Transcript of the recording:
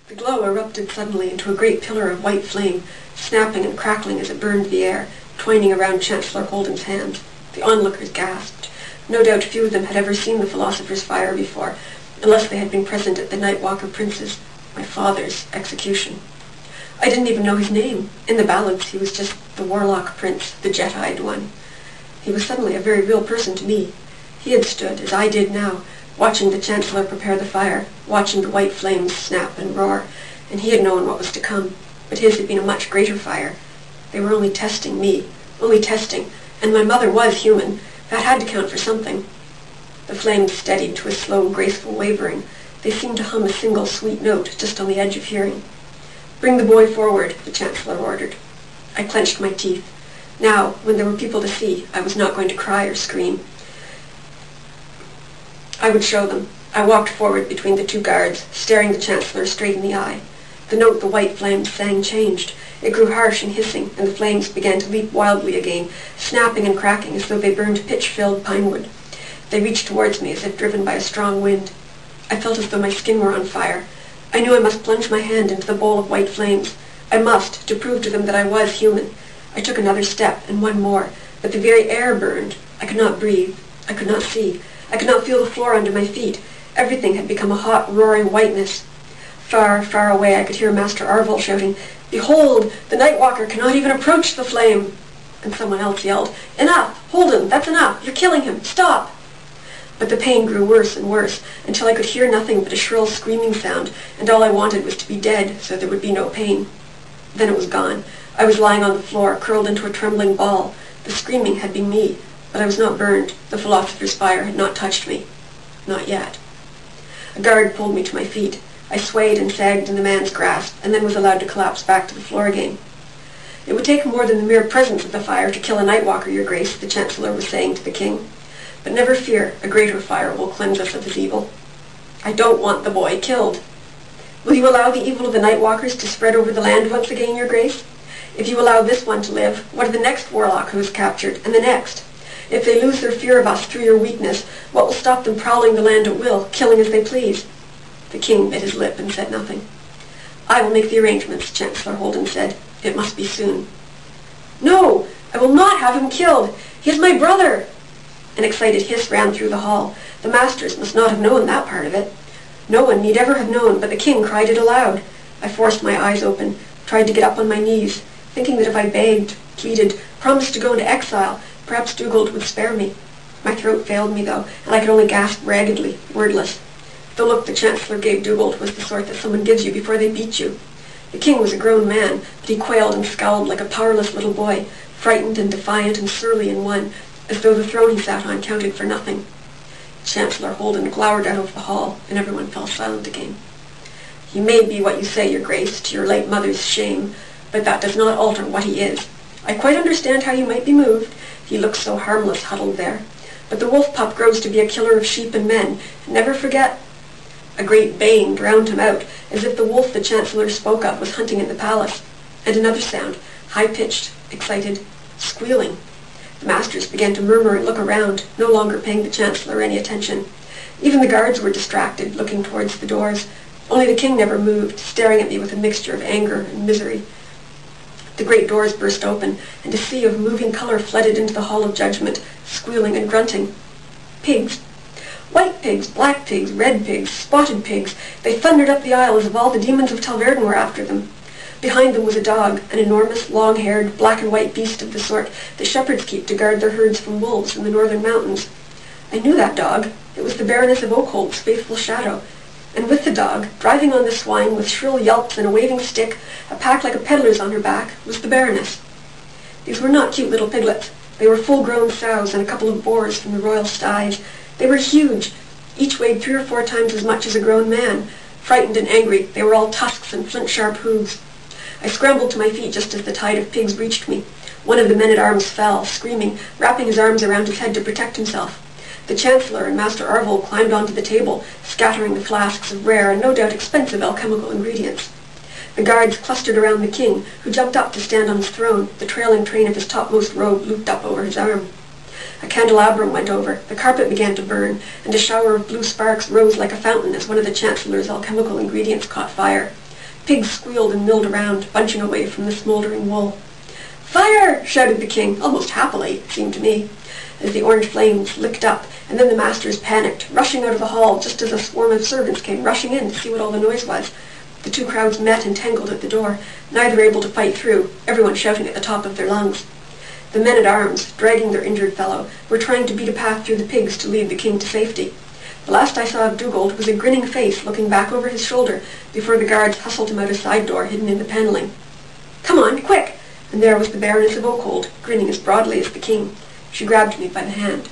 The glow erupted suddenly into a great pillar of white flame, snapping and crackling as it burned the air, twining around Chancellor Holden's hands. The onlookers gasped. No doubt few of them had ever seen the philosopher's fire before, unless they had been present at the Nightwalker Prince's, my father's, execution. I didn't even know his name. In the ballads, he was just the Warlock Prince, the jet-eyed one. He was suddenly a very real person to me. He had stood, as I did now, watching the Chancellor prepare the fire, watching the white flames snap and roar, and he had known what was to come, but his had been a much greater fire. They were only testing me, only testing, and my mother was human. That had to count for something. The flames steadied to a slow, graceful wavering. They seemed to hum a single sweet note just on the edge of hearing. "Bring the boy forward," the Chancellor ordered. I clenched my teeth. Now, when there were people to see, I was not going to cry or scream. I would show them. I walked forward between the two guards, staring the Chancellor straight in the eye. The note the white flames sang changed. It grew harsh and hissing, and the flames began to leap wildly again, snapping and cracking as though they burned pitch-filled pine wood. They reached towards me as if driven by a strong wind. I felt as though my skin were on fire. I knew I must plunge my hand into the bowl of white flames. I must, to prove to them that I was human. I took another step, and one more, but the very air burned. I could not breathe. I could not see. I could not feel the floor under my feet. Everything had become a hot, roaring whiteness. Far, far away I could hear Master Arvel shouting, "Behold, the Nightwalker cannot even approach the flame!" And someone else yelled, "Enough! Holden, that's enough! You're killing him! Stop!" But the pain grew worse and worse, until I could hear nothing but a shrill screaming sound, and all I wanted was to be dead, so there would be no pain. Then it was gone. I was lying on the floor, curled into a trembling ball. The screaming had been me, but I was not burned. The philosopher's fire had not touched me. Not yet. A guard pulled me to my feet. I swayed and sagged in the man's grasp, and then was allowed to collapse back to the floor again. "It would take more than the mere presence of the fire to kill a Nightwalker, Your Grace," the Chancellor was saying to the king. "But never fear, a greater fire will cleanse us of his evil." "I don't want the boy killed." "Will you allow the evil of the Nightwalkers to spread over the land once again, Your Grace? If you allow this one to live, what of the next warlock who is captured, and the next? If they lose their fear of us through your weakness, what will stop them prowling the land at will, killing as they please?" The king bit his lip and said nothing. "I will make the arrangements," Chancellor Holden said. "It must be soon." "No! I will not have him killed! He is my brother!" An excited hiss ran through the hall. The masters must not have known that part of it. No one need ever have known, but the king cried it aloud. I forced my eyes open, tried to get up on my knees, thinking that if I begged, pleaded, promised to go into exile, perhaps Dugald would spare me. My throat failed me, though, and I could only gasp raggedly, wordless. The look the Chancellor gave Dugald was the sort that someone gives you before they beat you. The king was a grown man, but he quailed and scowled like a powerless little boy, frightened and defiant and surly in one, as though the throne he sat on counted for nothing. Chancellor Holden glowered out of the hall, and everyone fell silent again. "He may be what you say, Your Grace, to your late mother's shame, but that does not alter what he is. I quite understand how you might be moved. He looks so harmless huddled there. But the wolf pup grows to be a killer of sheep and men. Never forget." A great baying drowned him out, as if the wolf the Chancellor spoke of was hunting in the palace. And another sound, high-pitched, excited, squealing. The masters began to murmur and look around, no longer paying the Chancellor any attention. Even the guards were distracted, looking towards the doors. Only the king never moved, staring at me with a mixture of anger and misery. The great doors burst open, and a sea of moving color flooded into the hall of judgment, squealing and grunting. Pigs. White pigs, black pigs, red pigs, spotted pigs. They thundered up the aisle as if all the demons of Talverden were after them. Behind them was a dog, an enormous, long-haired, black and white beast of the sort the shepherds keep to guard their herds from wolves in the northern mountains. I knew that dog. It was the Baroness of Oakhold's faithful shadow. And with the dog, driving on the swine with shrill yelps and a waving stick, a pack like a peddler's on her back, was the Baroness. These were not cute little piglets. They were full-grown sows and a couple of boars from the royal sties. They were huge. Each weighed 3 or 4 times as much as a grown man. Frightened and angry, they were all tusks and flint-sharp hooves. I scrambled to my feet just as the tide of pigs reached me. One of the men-at-arms fell, screaming, wrapping his arms around his head to protect himself. The Chancellor and Master Arvel climbed onto the table, scattering the flasks of rare and no doubt expensive alchemical ingredients. The guards clustered around the king, who jumped up to stand on his throne, the trailing train of his topmost robe looped up over his arm. A candelabrum went over, the carpet began to burn, and a shower of blue sparks rose like a fountain as one of the Chancellor's alchemical ingredients caught fire. Pigs squealed and milled around, bunching away from the smouldering wool. "Fire!" shouted the king, almost happily, it seemed to me, as the orange flames licked up, and then the masters panicked, rushing out of the hall just as a swarm of servants came rushing in to see what all the noise was. The two crowds met and tangled at the door, neither able to fight through, everyone shouting at the top of their lungs. The men-at-arms, dragging their injured fellow, were trying to beat a path through the pigs to lead the king to safety. The last I saw of Dugald was a grinning face looking back over his shoulder before the guards hustled him out a side door hidden in the panelling. "Come on, quick!" And there was the Baroness of Oakhold, grinning as broadly as the king. She grabbed me by the hand.